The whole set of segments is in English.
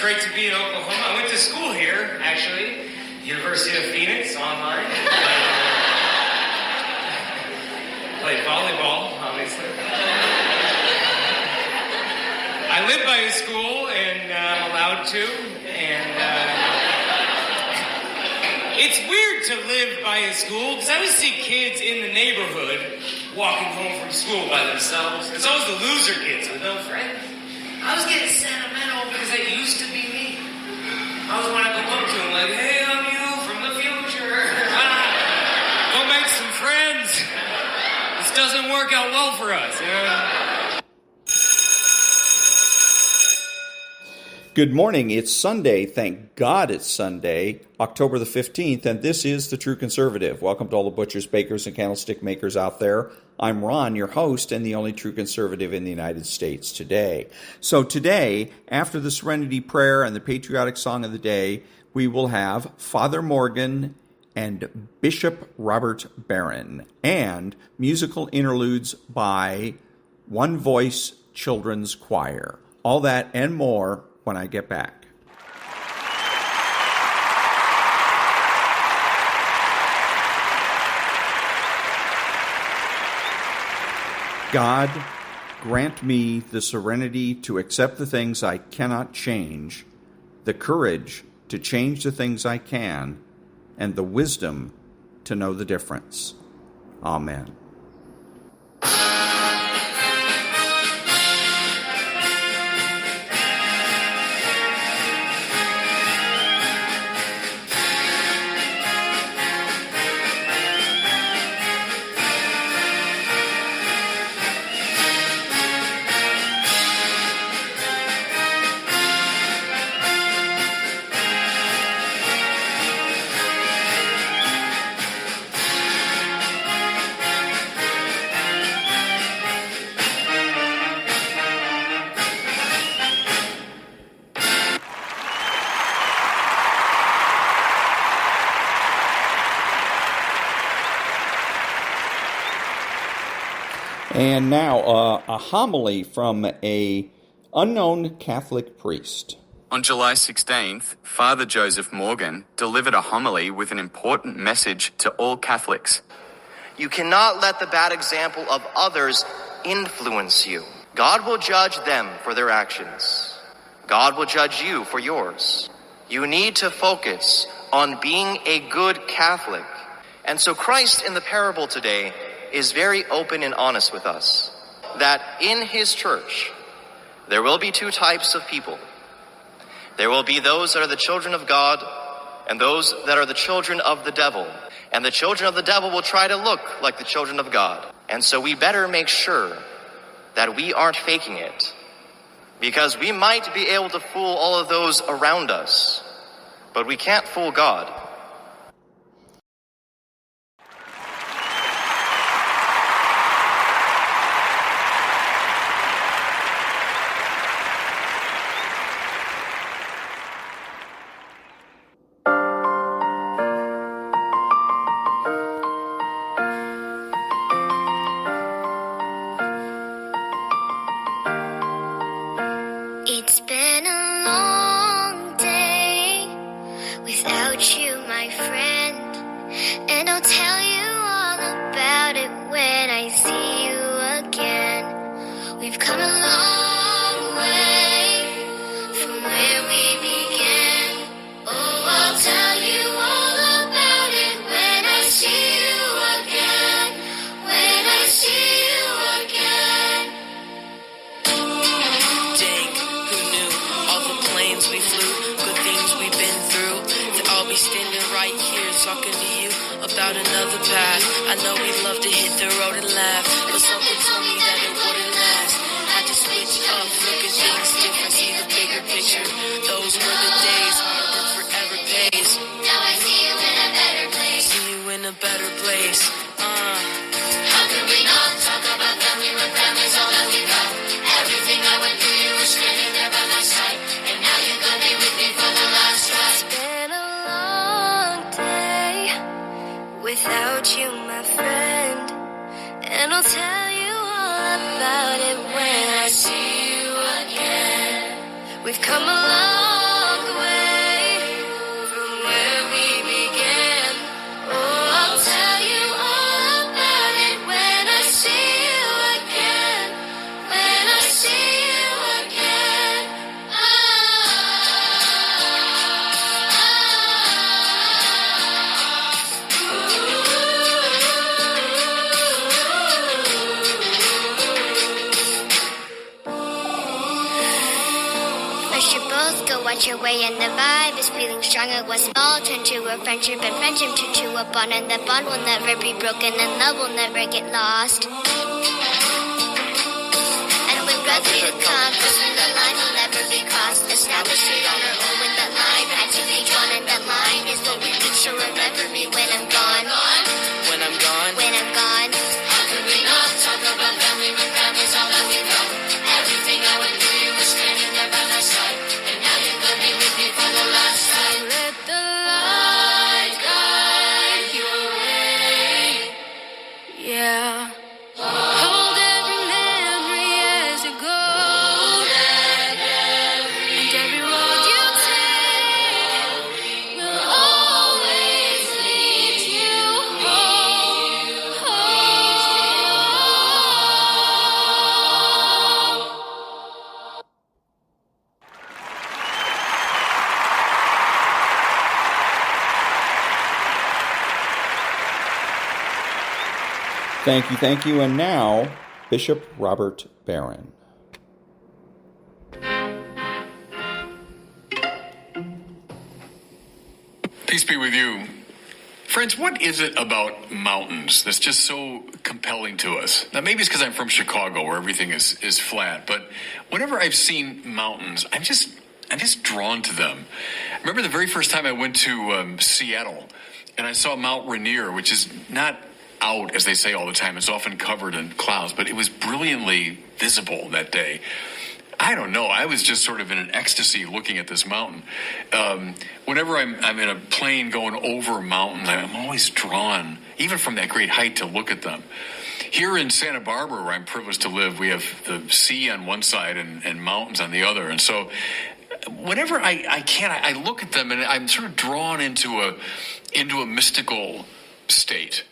great to be in Oklahoma. I went to school here, actually, University of Phoenix, online. Played volleyball, obviously. I live by a school, and I'm allowed to, and it's weird to live by a school, because I always see kids in the neighborhood walking home from school by themselves. It's always the loser kids with no friends. I was getting sentimental because that used to be me. I was when I go up to them like, hey, I'm you from the future. Go make some friends. This doesn't work out well for us, you know? Good morning. It's Sunday. Thank God it's Sunday, October the 15th, and this is The True Conservative. Welcome to all the butchers, bakers, and candlestick makers out there. I'm Ron, your host, and the only true conservative in the United States today. So today, after the Serenity Prayer and the patriotic song of the day, we will have Father Morgan and bishop-barron and musical interludes by One Voice Children's Choir. All that and more when I get back. God, grant me the serenity to accept the things I cannot change, the courage to change the things I can, and the wisdom to know the difference. Amen. And now, a homily from an unknown Catholic priest. On July 16th, Father Joseph Morgan delivered a homily with an important message to all Catholics. You cannot let the bad example of others influence you. God will judge them for their actions. God will judge you for yours. You need to focus on being a good Catholic. And so Christ in the parable today is very open and honest with us that in his church, there will be two types of people. There will be those that are the children of God and those that are the children of the devil. And the children of the devil will try to look like the children of God. And so we better make sure that we aren't faking it, because we might be able to fool all of those around us, but we can't fool God. It's been a long day without you, my friend, and I'll tell you all about it when I see you again. We've come a long way from where we began. Oh, I'll tell you all about it when I see you again, when I see you again. We flew, good things we've been through, to all be standing right here talking to you about another path. I know we love to hit the road and laugh, but something told me that it wouldn't last. Had to switch up, look at things different, see the bigger picture. Those were the days, hard work forever pays. Now I see you in a better place. See you in a better place. How could we not talk about family when family's all that we got? Everything I went through, you were standing there by my side, and now you're gonna be with me for the last ride. It's been a long day without you, my friend, and I'll tell you all about it when I see you again. We've come a long go watch your way, and the vibe is feeling stronger. What's all turned to a friendship, and friendship to a bond, and the bond will never be broken, and love will never get lost. And when brotherhood comes, the line will never be crossed. Established it on our own when the line had to be drawn, and the line is what we reach. So remember me when I'm gone. When I'm gone. When I'm gone. How could we not talk about family when family's all that we know? Everything I went through, you were standing there by my side, and now you're gonna be with me for the last time. Let the light guide your way. Yeah. Hold every memory as it goes, and every road you take will always lead you home. Thank you. And now, Bishop Robert Barron. Peace be with you. Friends, what is it about mountains that's just so compelling to us? Now, maybe it's because I'm from Chicago where everything is flat, but whenever I've seen mountains, I'm just drawn to them. I remember the very first time I went to Seattle, and I saw Mount Rainier, which is not out, as they say all the time. It's often covered in clouds, but it was brilliantly visible that day. I don't know. I was just sort of in an ecstasy looking at this mountain. Whenever I'm in a plane going over a mountain, I'm always drawn, even from that great height, to look at them. Here in Santa Barbara, where I'm privileged to live, we have the sea on one side and mountains on the other. And so whenever I look at them, and I'm sort of drawn into a mystical state.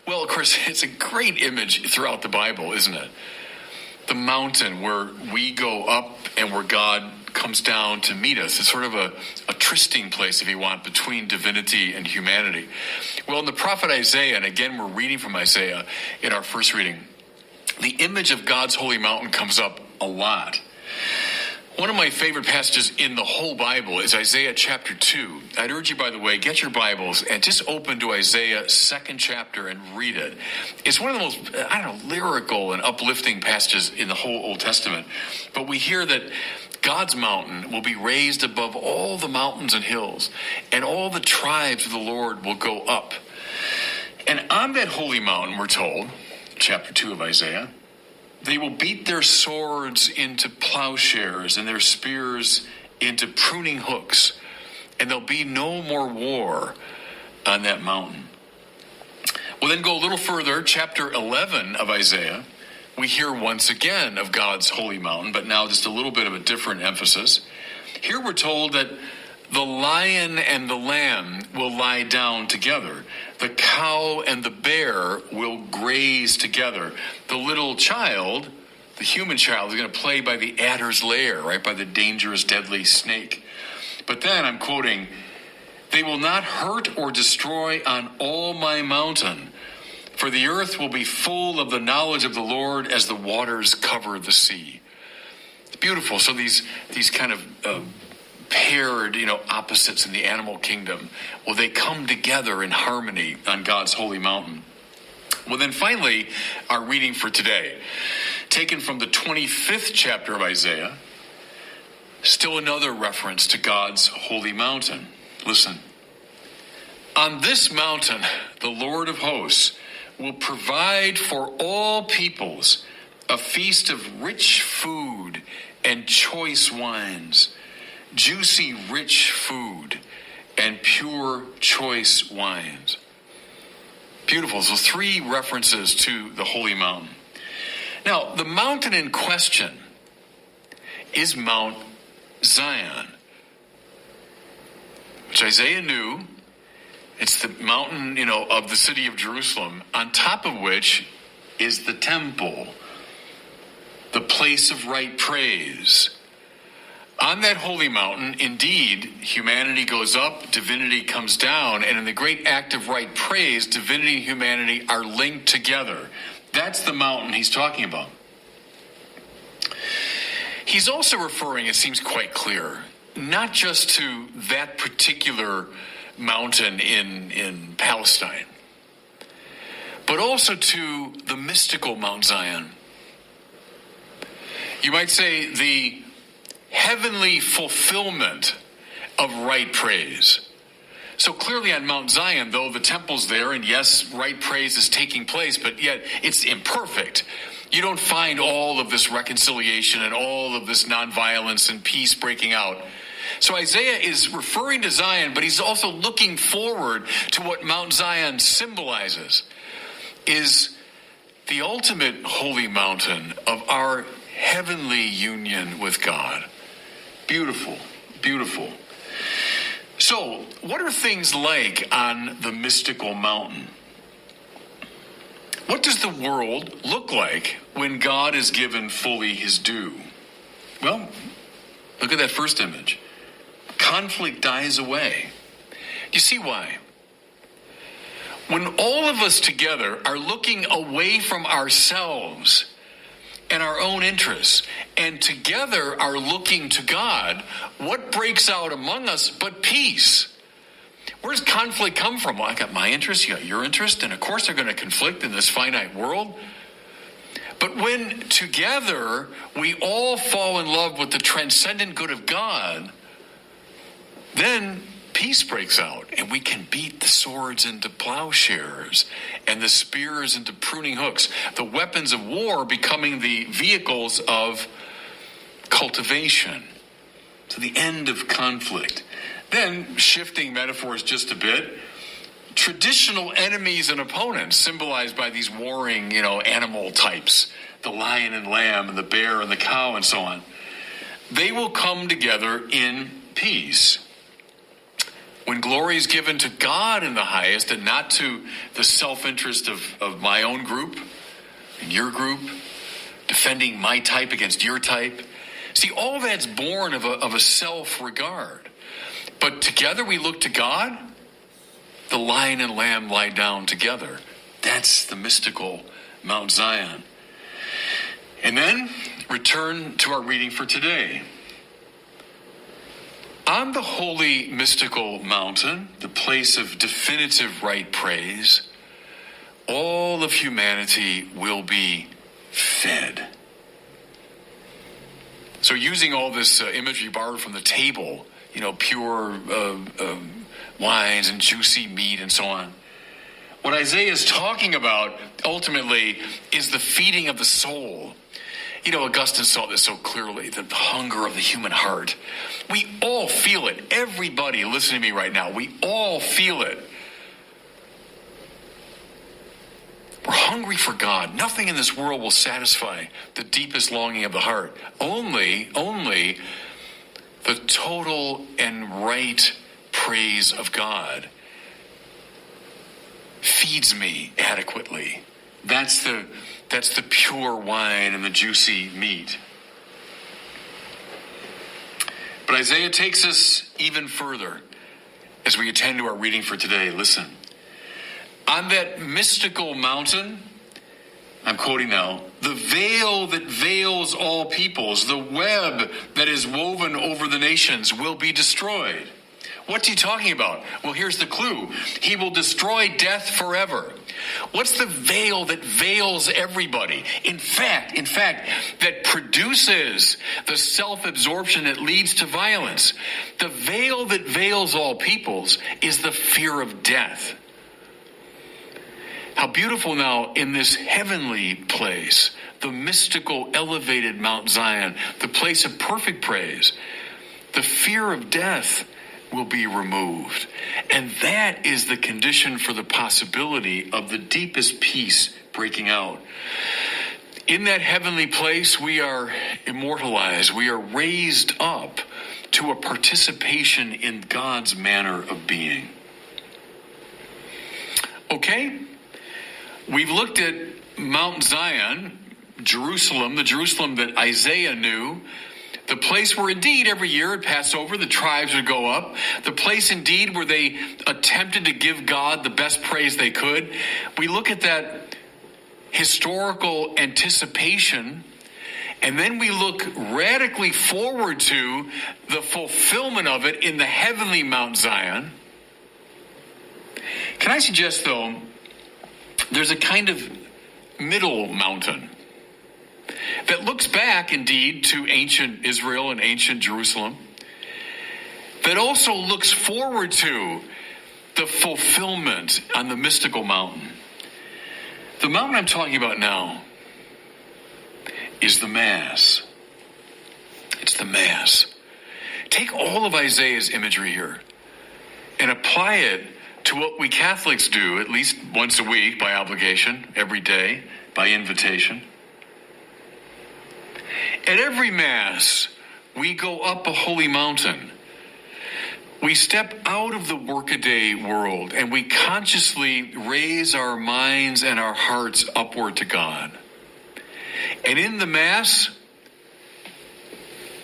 Well, of course, it's a great image throughout the Bible, isn't it? The mountain where we go up and where God comes down to meet us. It's sort of a trysting place, if you want, between divinity and humanity. Well, in the prophet Isaiah, and again, we're reading from Isaiah in our first reading, the image of God's holy mountain comes up a lot. One of my favorite passages in the whole Bible is Isaiah chapter 2. I'd urge you, by the way, get your Bibles and just open to Isaiah 2nd chapter and read it. It's one of the most, lyrical and uplifting passages in the whole Old Testament. But we hear that God's mountain will be raised above all the mountains and hills, and all the tribes of the Lord will go up. And on that holy mountain, we're told, chapter 2 of Isaiah, they will beat their swords into plowshares and their spears into pruning hooks, and there'll be no more war on that mountain. We'll then go a little further, chapter 11 of Isaiah. We hear once again of God's holy mountain, but now just a little bit of a different emphasis. Here we're told that the lion and the lamb will lie down together. The cow and the bear will graze together. The little child, the human child, is going to play by the adder's lair, right, by the dangerous, deadly snake. But then, I'm quoting, they will not hurt or destroy on all my mountain, for the earth will be full of the knowledge of the Lord as the waters cover the sea. It's beautiful. So these kind of paired, opposites in the animal kingdom, well, they come together in harmony on God's holy mountain. Well, then finally, our reading for today, taken from the 25th chapter of Isaiah, still another reference to God's holy mountain. Listen. On this mountain, the Lord of hosts will provide for all peoples a feast of rich food and choice wines, juicy, rich food, and pure, choice wines. Beautiful. So 3 references to the holy mountain. Now, the mountain in question is Mount Zion, which Isaiah knew. It's the mountain, of the city of Jerusalem, on top of which is the temple, the place of right praise. On that holy mountain, indeed, humanity goes up, divinity comes down, and in the great act of right praise, divinity and humanity are linked together. That's the mountain he's talking about. He's also referring, it seems quite clear, not just to that particular mountain in Palestine, but also to the mystical Mount Zion. You might say the heavenly fulfillment of right praise. So clearly on Mount Zion, though the temple's there, and yes, right praise is taking place, but yet it's imperfect. You don't find all of this reconciliation and all of this nonviolence and peace breaking out. So Isaiah is referring to Zion, but he's also looking forward to what Mount Zion symbolizes, is the ultimate holy mountain of our heavenly union with God. Beautiful, beautiful. So, what are things like on the mystical mountain? What does the world look like when God is given fully his due? Well, look at that first image. Conflict dies away. You see why? When all of us together are looking away from ourselves and our own interests, and together are looking to God, what breaks out among us but peace? Where does conflict come from? Well, I got my interest, you got your interest, and of course they're going to conflict in this finite world. But when together we all fall in love with the transcendent good of God, then peace breaks out, and we can beat the swords into plowshares and the spears into pruning hooks, the weapons of war becoming the vehicles of cultivation. To the end of conflict. Then, shifting metaphors just a bit, traditional enemies and opponents symbolized by these warring, animal types, the lion and lamb and the bear and the cow and so on, they will come together in peace. When glory is given to God in the highest and not to the self-interest of my own group and your group, defending my type against your type. See, all that's born of a self-regard. But together we look to God, the lion and lamb lie down together. That's the mystical Mount Zion. And then return to our reading for today. On the holy mystical mountain, the place of definitive right praise, all of humanity will be fed. So using all this imagery borrowed from the table, pure wines and juicy meat and so on, what Isaiah is talking about ultimately is the feeding of the soul. Augustine saw this so clearly, the hunger of the human heart. We all feel it. Everybody listening to me right now, we all feel it. We're hungry for God. Nothing in this world will satisfy the deepest longing of the heart. Only the total and right praise of God feeds me adequately. That's the pure wine and the juicy meat. But Isaiah takes us even further as we attend to our reading for today. Listen. On that mystical mountain, I'm quoting now, the veil that veils all peoples, the web that is woven over the nations will be destroyed. What's he talking about? Well, here's the clue. He will destroy death forever. What's the veil that veils everybody? In fact, that produces the self-absorption that leads to violence. The veil that veils all peoples is the fear of death. How beautiful now in this heavenly place, the mystical, elevated Mount Zion, the place of perfect praise, the fear of death will be removed. And that is the condition for the possibility of the deepest peace breaking out. In that heavenly place, we are immortalized. We are raised up to a participation in God's manner of being. Okay? We've looked at Mount Zion, Jerusalem, the Jerusalem that Isaiah knew, the place where indeed every year at Passover the tribes would go up, the place indeed where they attempted to give God the best praise they could. We look at that historical anticipation And then we look radically forward to the fulfillment of it in the heavenly Mount Zion. Can I suggest, though, there's a kind of middle mountain that looks back, indeed, to ancient Israel and ancient Jerusalem, that also looks forward to the fulfillment on the mystical mountain. The mountain I'm talking about now is the Mass. It's the Mass. Take all of Isaiah's imagery here and apply it to what we Catholics do at least once a week by obligation, every day by invitation. At every Mass, we go up a holy mountain. We step out of the workaday world and we consciously raise our minds and our hearts upward to God. And in the Mass,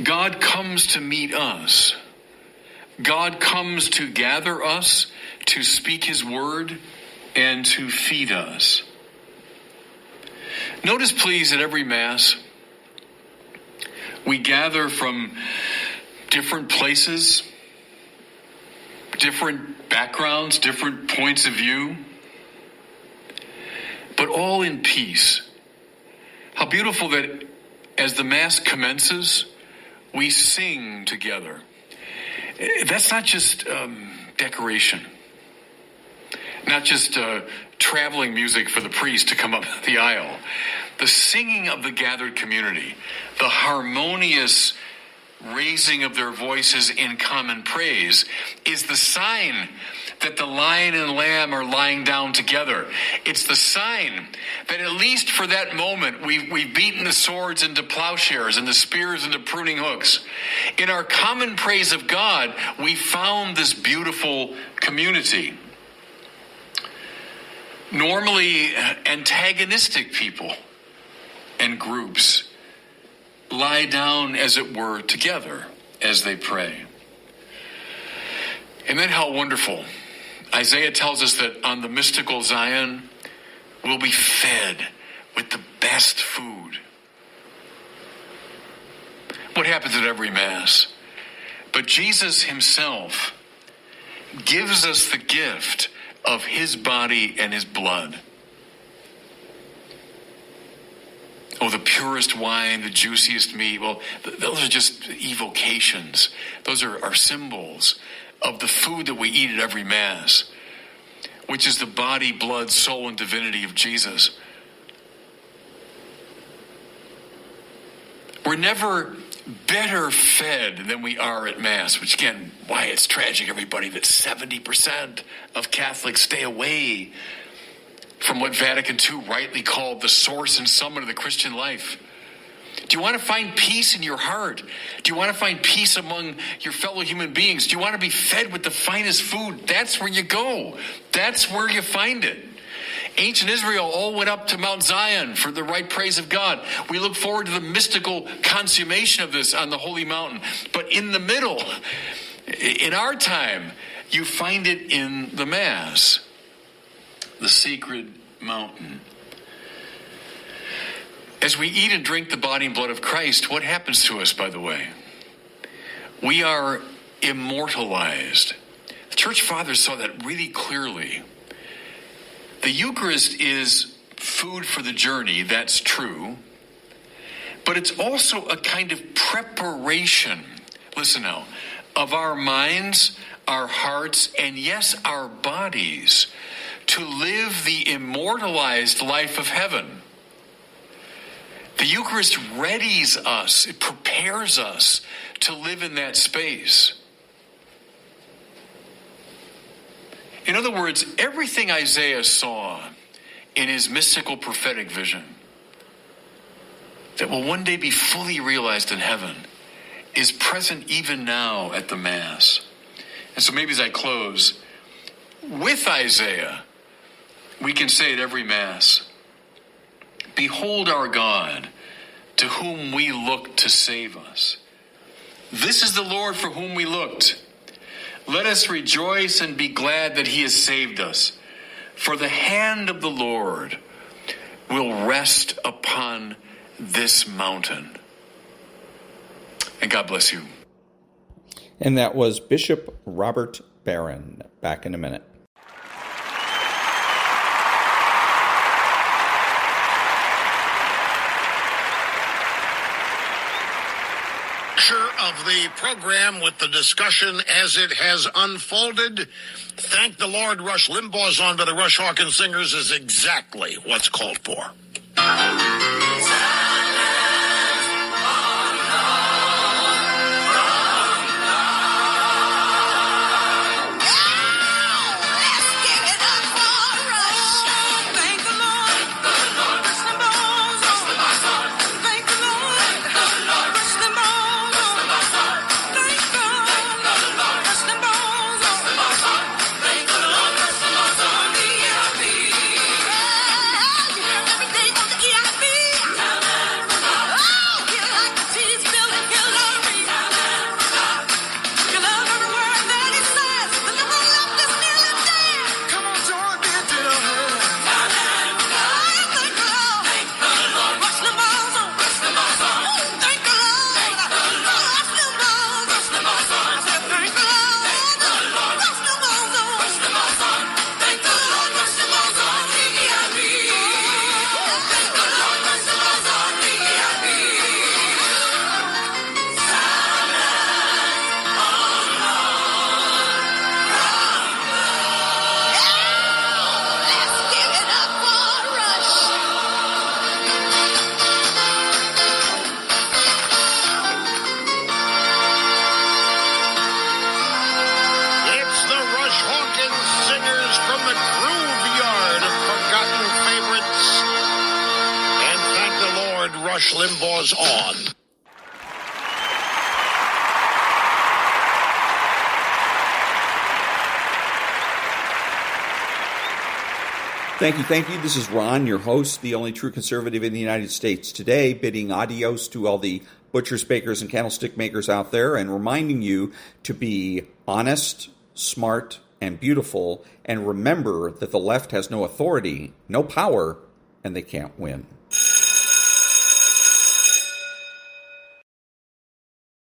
God comes to meet us. God comes to gather us, to speak his word, and to feed us. Notice, please, at every Mass, we gather from different places, different backgrounds, different points of view, but all in peace. How beautiful that as the Mass commences, we sing together. That's not just decoration, not just traveling music for the priest to come up the aisle. The singing of the gathered community, the harmonious raising of their voices in common praise, is the sign that the lion and lamb are lying down together. It's the sign that at least for that moment we've beaten the swords into plowshares and the spears into pruning hooks. In our common praise of God, we found this beautiful community. Normally antagonistic people and groups lie down, as it were, together as they pray. And then how wonderful. Isaiah tells us that on the mystical Zion, we'll be fed with the best food. What happens at every Mass? But Jesus himself gives us the gift of his body and his blood. Oh, the purest wine, the juiciest meat. Well, those are just evocations. Those are symbols of the food that we eat at every Mass, which is the body, blood, soul, and divinity of Jesus. We're never better fed than we are at Mass, which again, why it's tragic, everybody, that 70% of Catholics stay away from what Vatican II rightly called the source and summit of the Christian life. Do you want to find peace in your heart? Do you want to find peace among your fellow human beings? Do you want to be fed with the finest food? That's where you go. That's where you find it. Ancient Israel all went up to Mount Zion for the right praise of God. We look forward to the mystical consummation of this on the holy mountain. But in the middle, in our time, you find it in the Mass, the sacred mountain. As we eat and drink the body and blood of Christ, what happens to us, by the way? We are immortalized. The Church Fathers saw that really clearly. The Eucharist is food for the journey, that's true. But it's also a kind of preparation, listen now, of our minds, our hearts, and yes, our bodies, to live the immortalized life of heaven. The Eucharist readies us, it prepares us to live in that space. In other words, everything Isaiah saw in his mystical prophetic vision that will one day be fully realized in heaven is present even now at the Mass. And so maybe as I close, with Isaiah, we can say at every Mass, behold our God, to whom we look to save us. This is the Lord for whom we looked. Let us rejoice and be glad that he has saved us. For the hand of the Lord will rest upon this mountain. And God bless you. And that was Bishop Robert Barron. Back in a minute. Of the program with the discussion as it has unfolded. Thank the Lord, Rush Limbaugh's on by the Rush Hawkins Singers is exactly what's called for. Rush Limbaugh's on. Thank you. This is Ron, your host, the only true conservative in the United States. Today, bidding adios to all the butchers, bakers, and candlestick makers out there, and reminding you to be honest, smart, and beautiful, and remember that the left has no authority, no power, and they can't win.